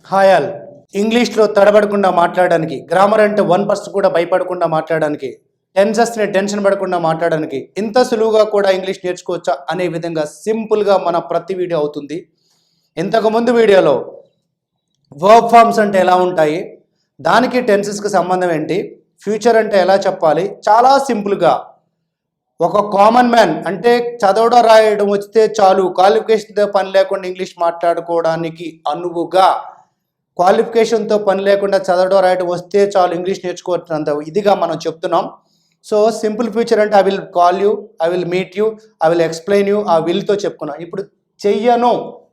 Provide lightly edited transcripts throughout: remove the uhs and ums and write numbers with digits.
Hi all. ఇంగ్లీష్లో తడబడకుండా మాట్లాడడానికి, grammar అంటే 1% కూడా భయపడకుండా మాట్లాడడానికి, టెన్సెస్ని టెన్షన్ పడకుండా మాట్లాడడానికి, ఇంత సులువుగా కూడా ఇంగ్లీష్ నేర్చుకోవచ్చా అనే విధంగా సింపుల్గా మన ప్రతి వీడియో అవుతుంది. ఇంతకుముందు వీడియోలో వర్బ్ ఫార్మ్స్ అంటే ఎలా ఉంటాయి, దానికి టెన్సెస్కి సంబంధం ఏంటి, ఫ్యూచర్ అంటే ఎలా చెప్పాలి, చాలా సింపుల్గా ఒక కామన్ మ్యాన్ అంటే చదవడం రాయడం వస్తే చాలు, క్వాలిఫికేషన్తో పని లేకుండా ఇంగ్లీష్ మాట్లాడుకోవడానికి అనువుగా, క్వాలిఫికేషన్తో పని లేకుండా చదవడం రాయడం వస్తే చాలు ఇంగ్లీష్ నేర్చుకోవచ్చంత ఇదిగా మనం చెప్తున్నాం. సో సింపుల్ ఫ్యూచర్ అంటే I will call you, I will meet you, I will explain you, ఆ విల్తో చెప్పుకున్నాం. ఇప్పుడు చెయ్యను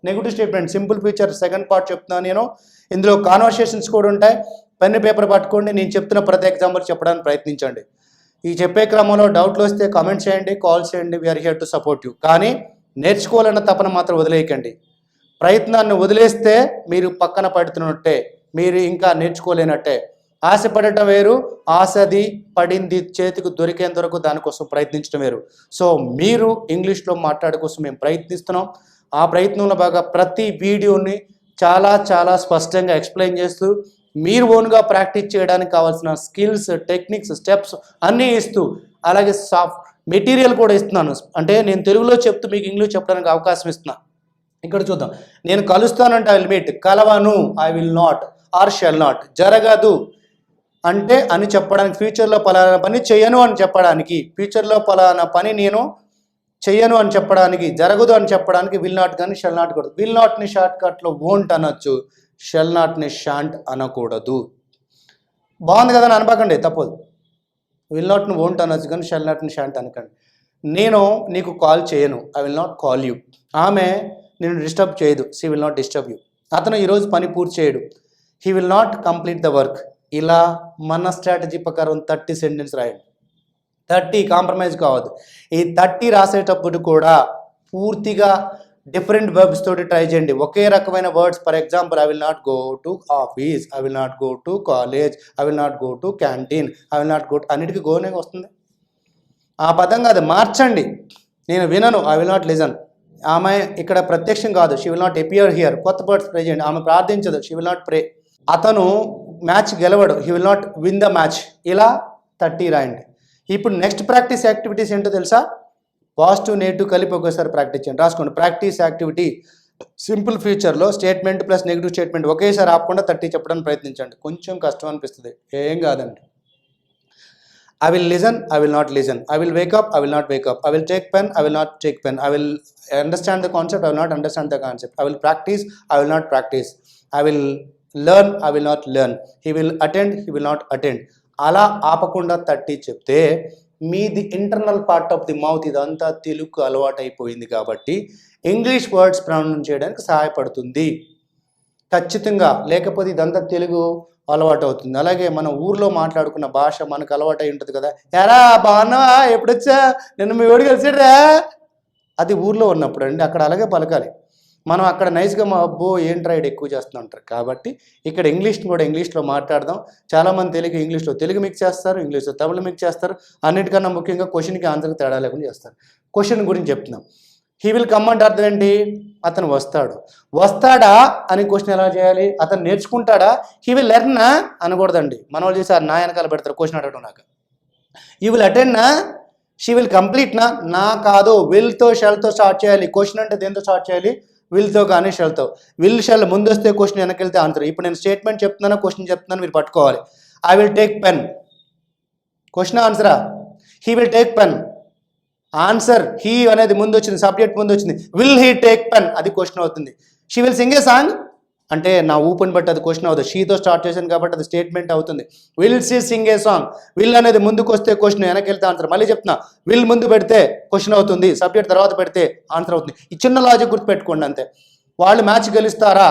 negative statement, simple future second part చెప్తున్నాను నేను. ఇందులో కాన్వర్సేషన్స్ కూడా ఉంటాయి. పెన్ పేపర్ పట్టుకోండి, నేను చెప్తున్న ప్రతి ఎగ్జాంపుల్ చెప్పడానికి ప్రయత్నించండి. ఈ చెప్పే క్రమంలో డౌట్లు వస్తే కామెంట్ చేయండి, కాల్ చేయండి, we're here to support you. కానీ నేర్చుకోవాలన్న తపన మాత్రం వదిలేయకండి. ప్రయత్నాన్ని వదిలేస్తే మీరు పక్కన పడుతున్నట్టే, మీరు ఇంకా నేర్చుకోలేనట్టే. ఆశపడటం వేరు, ఆశది పడింది చేతికి దొరికేంత వరకు దానికోసం ప్రయత్నించడం వేరు. సో మీరు ఇంగ్లీష్లో మాట్లాడే కోసం మేము ప్రయత్నిస్తున్నాం. ఆ ప్రయత్నంలో బాగా ప్రతి వీడియోని చాలా చాలా స్పష్టంగా ఎక్స్ప్లెయిన్ చేస్తూ, మీరు ఓన్గా ప్రాక్టీస్ చేయడానికి కావాల్సిన స్కిల్స్, టెక్నిక్స్, స్టెప్స్ అన్నీ ఇస్తూ, అలాగే సాఫ్ట్ మెటీరియల్ కూడా ఇస్తున్నాను. అంటే నేను తెలుగులో చెప్తూ మీకు ఇంగ్లీష్ చెప్పడానికి అవకాశం ఇస్తున్నాను. ఇక్కడ చూద్దాం. నేను కలుస్తానంటే ఐ విల్ మీట్, కలవను I will not or shall not, జరగదు అంటే అని చెప్పడానికి, ఫ్యూచర్లో పలానా పని చేయను అని చెప్పడానికి, ఫ్యూచర్లో పలానా పని నేను చెయ్యను అని చెప్పడానికి, జరగదు అని చెప్పడానికి విల్ నాట్ కానీ షెల్ నాట్ కూడదు. విల్ నాట్ని షార్ట్ కట్లో వోంట్ అనొచ్చు, షెల్ నాట్ని షాంట్ అనకూడదు. బాగుంది కదా అని అనబాకండి, తప్పదు. విల్ నాట్ని వోంట్ అనొచ్చు కానీ షెల్ నాట్ని షాంట్ అనకండి. నేను నీకు కాల్ చేయను, I will not call you. ఆమె నేను డిస్టర్బ్ చేయదు, she will not disturb you. అతను ఈరోజు పని పూర్తి చేయడు, he will not complete the work. ఇలా మన స్ట్రాటజీ ప్రకారం 30 సెంటెన్స్ రాయండి. 30 కాంప్రమైజ్ కావద్దు. ఈ 30 రాసేటప్పుడు కూడా పూర్తిగా డిఫరెంట్ వర్బ్స్ తోటి ట్రై చేయండి. ఒకే రకమైన words, for example I will not go to office, I will not go to college, I will not go to canteen, I will not go to, అన్నిటికీ గోనే వస్తుంది. ఆ పదం కాదు, మార్చండి. నేను వినను, ఐ విల్ నాట్ లిజన్. ఆమె ఇక్కడ ప్రత్యక్షం కాదు, she will not appear here. కొత్త వర్డ్స్ ట్రై చేయండి. ఆమె ప్రార్థించదు, షీ విల్ నాట్ ప్రే. అతను మ్యాచ్ గెలవడు, he will not win the match. ఇలా 30 రాయండి. ఇప్పుడు నెక్స్ట్ ప్రాక్టీస్ యాక్టివిటీస్ ఏంటో తెలుసా? పాజిటివ్ నెగిటివ్ కలిపి ఒకసారి ప్రాక్టీస్ చేయండి. రాసుకోండి. ప్రాక్టీస్ యాక్టివిటీ సింపుల్ ఫ్యూచర్లో స్టేట్మెంట్ ప్లస్ నెగిటివ్ స్టేట్మెంట్ ఒకేసారి ఆపకుండా 30 చెప్పడానికి ప్రయత్నించండి. కొంచెం కష్టం అనిపిస్తుంది, ఏం కాదండి. I will listen, I will not listen. I will wake up, I will not wake up. I will take pen, I will not take pen. I will understand the concept, I will not understand the concept. I will practice, I will not practice. I will learn, I will not learn. He will attend, he will not attend. అలా ఆపకుండా 30 చెప్తే మీది internal part of the mouth ఇదంతా తెలుగు అలవాటు అయిపోయింది కాబట్టి English words pronounce చేయడానికి సహాయపడుతుంది ఖచ్చితంగా. లేకపోతే ఇదంతా తెలుగు అలవాటు అవుతుంది. అలాగే మన ఊర్లో మాట్లాడుకున్న భాష మనకు అలవాటు అయి ఉంటుంది కదా. ఎరా బాగున్నావా, ఎప్పుడొచ్చా, నిన్ను మీ ఓడి కలిసిడ్రా, అది ఊర్లో ఉన్నప్పుడు అండి. అక్కడ అలాగే పలకాలి. మనం అక్కడ నైస్గా మా అబ్బో ఏంట్రా ఇడు ఎక్కువ చేస్తూ ఉంటారు. కాబట్టి ఇక్కడ ఇంగ్లీష్ని కూడా ఇంగ్లీష్లో మాట్లాడదాం. చాలామంది తెలుగు ఇంగ్లీష్లో తెలుగు మిక్స్ చేస్తారు, ఇంగ్లీష్లో తమిళ మిక్స్ చేస్తారు. అన్నిటికన్నా ముఖ్యంగా క్వశ్చన్కి ఆన్సర్కి తేడా లేకుండా చేస్తారు. క్వశ్చన్ గురించి చెప్తున్నాం. హీ విల్ కమ్ అంటే అర్థం ఏంటి? అతను వస్తాడు. వస్తాడా అని క్వశ్చన్ ఎలా చేయాలి? అతను నేర్చుకుంటాడా? He will లెర్నా అనకూడదండి. మన వాళ్ళు చేసి నా వెనకాల పెడతారు క్వశ్చన్ అడగడం. నాకు యూ విల్ అటెండ్నా, షీ విల్ కంప్లీట్నా, నా కాదు, విల్తో షెల్తో స్టార్ట్ చేయాలి. క్వశ్చన్ అంటే దేంతో స్టార్ట్ చేయాలి? విల్తో కానీ షెల్తో. విల్ షెల్ ముందు వస్తే క్వశ్చన్, వెనకెళ్తే ఆన్సర్. ఇప్పుడు నేను స్టేట్మెంట్ చెప్తున్నాను, క్వశ్చన్ చెప్తున్నాను, మీరు పట్టుకోవాలి. I will take pen, question ఆన్సరా? He will take pen, answer. He అనేది ముందు వచ్చింది, సబ్జెక్ట్ ముందు వచ్చింది. విల్ హీ టేక్ పెన్, అది క్వశ్చన్ అవుతుంది. She will sing a song అంటే నా ఊపుని బట్టి అది క్వశ్చన్ అవుతుంది. షీతో స్టార్ట్ చేశాను కాబట్టి అది స్టేట్మెంట్ అవుతుంది. Will she sing a song, will అనేది ముందుకు వస్తే క్వశ్చన్, వెనకెళ్తే ఆన్సర్. మళ్ళీ చెప్తున్నా, విల్ ముందు పెడితే క్వశ్చన్ అవుతుంది, సబ్జెక్ట్ తర్వాత పెడితే ఆన్సర్ అవుతుంది. ఈ చిన్న లాజిక్ గుర్తుపెట్టుకోండి అంతే. వాళ్ళు మ్యాచ్ గెలుస్తారా?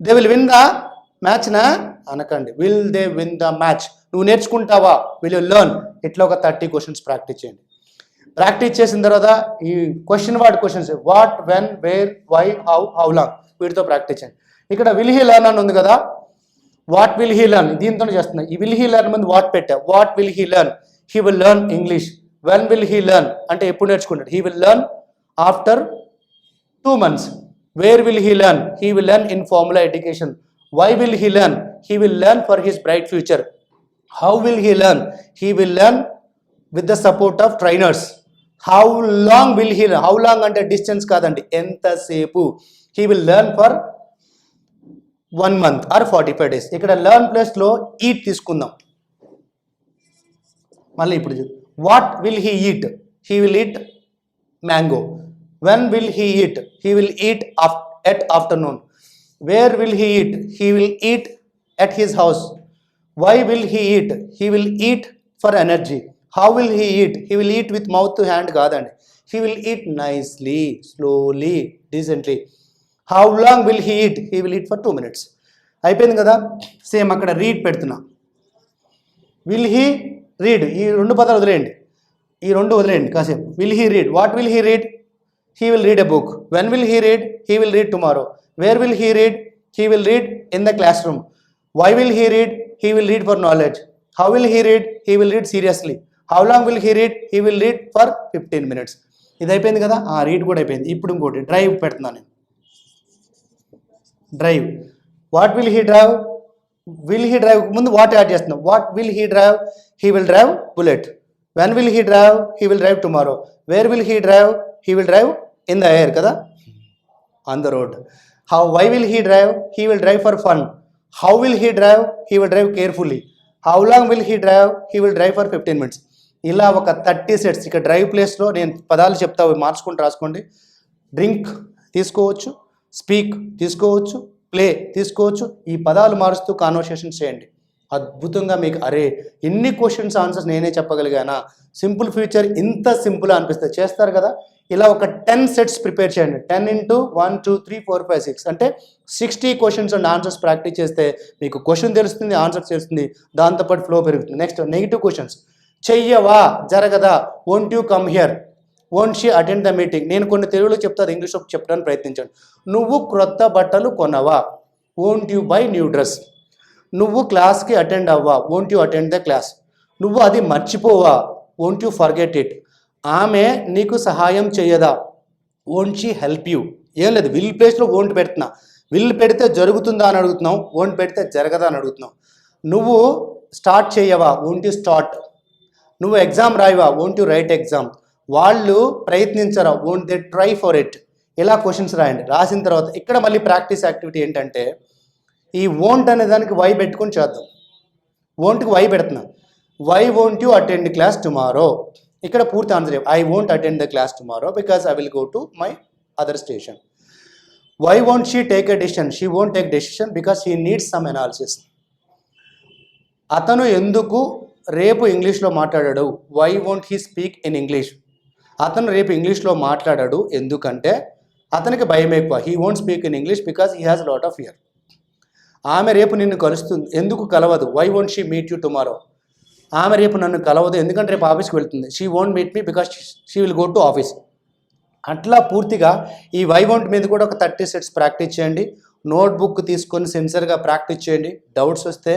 దే విల్ విన్ ద మ్యాచ్నా అనకండి, will they win the match. నువ్వు నేర్చుకుంటావా? Will you learn. ఇట్లా ఒక 30 క్వశ్చన్స్ ప్రాక్టీస్ చేయండి. ప్రాక్టీస్ చేసిన తర్వాత ఈ question word questions, what, when, where, why, how, how long, వీటితో ప్రాక్టీస్ చేయండి. ఇక్కడ విల్ హీ లెర్న్ అని ఉంది కదా, వాట్ విల్ హీ లెర్న్, దీంతోనే చేస్తున్నా. ఈ విల్ హీ లెర్న్ ముందు వాట్ పెట్టా. What will he learn? He will learn English. When will he learn అంటే ఎప్పుడు నేర్చుకుంటాడు? He will learn after 2 months. Wear will he learn? He will learn in formula education. Why will he learn? He will learn for his bright future. How will he learn? He will learn with the support of trainers. How long will he learn? How long అంటే distance కాదండి, ఎంతసేపు. He will learn for 1 month or 45 days. ఇక్కడ learn ప్లేస్లో eat తీసుకుందాం. మళ్ళీ ఇప్పుడు what will he eat? He will eat mango. When will he eat? He will eat at afternoon. Where will he eat? He will eat at his house. Why will he eat? He will eat for energy. How will he eat? He will eat with mouth to hand కాదండి. He will eat nicely, slowly, decently. How long will he eat? He will eat for 2 minutes. అయిపోయింది కదా. Same అక్కడ read పెడుతున్నా. Will he read, ఈ 2 పదాలు వదిలేయండి, ఈ 2 వదిలేయండి కాసేపు. Will he read? What will he read? He will read a book. When will he read? He will read tomorrow. Where will he read? He will read in the classroom. Why will he read? He will read for knowledge. How will he read? He will read seriously. How long will he read? He will read for 15 minutes. ఇది అయిపోయింది కదా. Read కూడా అయిపోయింది. ఇప్పుడు ఇంకోటి drive పెడుతున్నాను నేను. Drive. What will he drive? Will he drive ముందు వాట్ యాడ్ చేస్తున్నాం. What will he drive? He will drive bullet. When will he drive? He will drive tomorrow. Where will he drive? He will drive in the air కదా, on the road. Why will he drive? He will drive for fun. How will he drive? He will drive carefully. How long will he drive? He will drive for 15 minutes. ఇలా ఒక 30 sets. ఇక drive ప్లేస్లో నేను పదాలు చెప్తా, మార్చుకుంటూ రాసుకోండి. Drink తీసుకోవచ్చు, స్పీక్ తీసుకోవచ్చు, ప్లే తీసుకోవచ్చు. ఈ పదాలు మారుస్తూ కాన్వర్సేషన్ చేయండి. అద్భుతంగా మీకు అరే ఎన్ని క్వశ్చన్స్ ఆన్సర్స్ నేనే చెప్పగలిగానా, సింపుల్ ఫ్యూచర్ ఇంత సింపుల్ అనిపిస్తుంది. చేస్తారు కదా. ఇలా ఒక 10 sets ప్రిపేర్ చేయండి. 10 into 1 2 3 4 5 6 అంటే 60 questions అండ్ ఆన్సర్స్ ప్రాక్టీస్ చేస్తే మీకు క్వశ్చన్ తెలుస్తుంది, ఆన్సర్స్ తెలుస్తుంది, దాంతోపాటు ఫ్లో పెరుగుతుంది. Next negative questions. చెయ్యవా, జరగదా, won't you come here, won't she attend the meeting. నేను కొన్ని తెలుగులో చెప్తాను, ఇంగ్లీష్లో చెప్పడానికి ప్రయత్నించండి. నువ్వు క్రొత్త బట్టలు కొనవా, won't you buy new dress. నువ్వు క్లాస్కి అటెండ్ అవ్వా, won't you attend the class. నువ్వు అది మర్చిపోవా, వోంట్ యూ ఫర్గెట్ ఇట్. ఆమె నీకు సహాయం చేయదా, వోంట్ షీ హెల్ప్ యూ. ఏం లేదు, విల్ ప్లేస్లో వోంట్ పెడుతున్నా. విల్ పెడితే జరుగుతుందా అని అడుగుతున్నావు, వోంట్ పెడితే జరగదా అని అడుగుతున్నావు. నువ్వు స్టార్ట్ చేయవా, వోంట్ యూ స్టార్ట్. నువ్వు ఎగ్జామ్ రాయవా, వోంట్ యూ రైట్ ఎగ్జామ్. వాళ్ళు ప్రయత్నించరా, won't they try for it. ఇలా క్వశ్చన్స్ రాయండి. రాసిన తర్వాత ఇక్కడ మళ్ళీ ప్రాక్టీస్ యాక్టివిటీ ఏంటంటే ఈ వోంట్ అనే దానికి వై పెట్టుకొని చేద్దాం. వోంట్కి వై పెడుతున్నా. Why won't you attend class tomorrow. ఇక్కడ పూర్తి answer I won't attend the class tomorrow because I will go to my other station. Why won't she take a decision? She won't take decision because she needs some analysis. అతను ఎందుకు రేపు ఇంగ్లీష్లో మాట్లాడాడు? Why won't he speak in English? అతను రేపు ఇంగ్లీష్లో మాట్లాడాడు ఎందుకంటే అతనికి భయం ఎక్కువ. He won't speak in English because he has lot of fear. ఆమె రేపు నిన్ను కలుస్తుంది, ఎందుకు కలవదు? Why won't she meet you tomorrow. ఆమె రేపు నన్ను కలవదు ఎందుకంటే రేపు ఆఫీస్కి వెళ్తుంది. She won't meet me because she will go to office. అట్లా పూర్తిగా ఈ వై వోంట్ మీద కూడా ఒక 30 sets ప్రాక్టీస్ చేయండి. నోట్బుక్ తీసుకొని సిన్సియర్గా ప్రాక్టీస్ చేయండి. డౌట్స్ వస్తే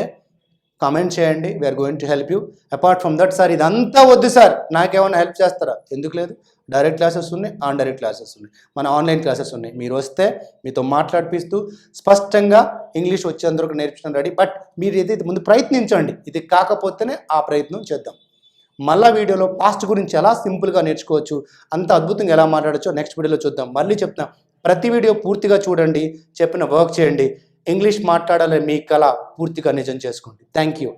కామెంట్ చేయండి, we're going to help you. Apart from that, sir ఇదంతా వద్దు సార్, నాకేమైనా హెల్ప్ చేస్తారా? ఎందుకు లేదు, డైరెక్ట్ క్లాసెస్ ఉన్నాయి, ఆన్ డైరెక్ట్ క్లాసెస్ ఉన్నాయి, మన ఆన్లైన్ క్లాసెస్ ఉన్నాయి. మీరు వస్తే మీతో మాట్లాడిపిస్తూ స్పష్టంగా ఇంగ్లీష్ వచ్చేందుకు నేర్పించడం రెడీ. బట్ మీరు ఏదైతే ముందు ప్రయత్నించండి, ఇది కాకపోతేనే ఆ ప్రయత్నం చేద్దాం. మళ్ళీ వీడియోలో పాస్ట్ గురించి ఎలా సింపుల్గా నేర్చుకోవచ్చు, అంత అద్భుతంగా ఎలా మాట్లాడచ్చో నెక్స్ట్ వీడియోలో చూద్దాం. మళ్ళీ చెప్తాం, ప్రతి వీడియో పూర్తిగా చూడండి, చెప్పిన వర్క్ చేయండి. ఇంగ్లీష్ మాట్లాడాలని మీ కళ పూర్తిగా నిజం చేసుకోండి. Thank you.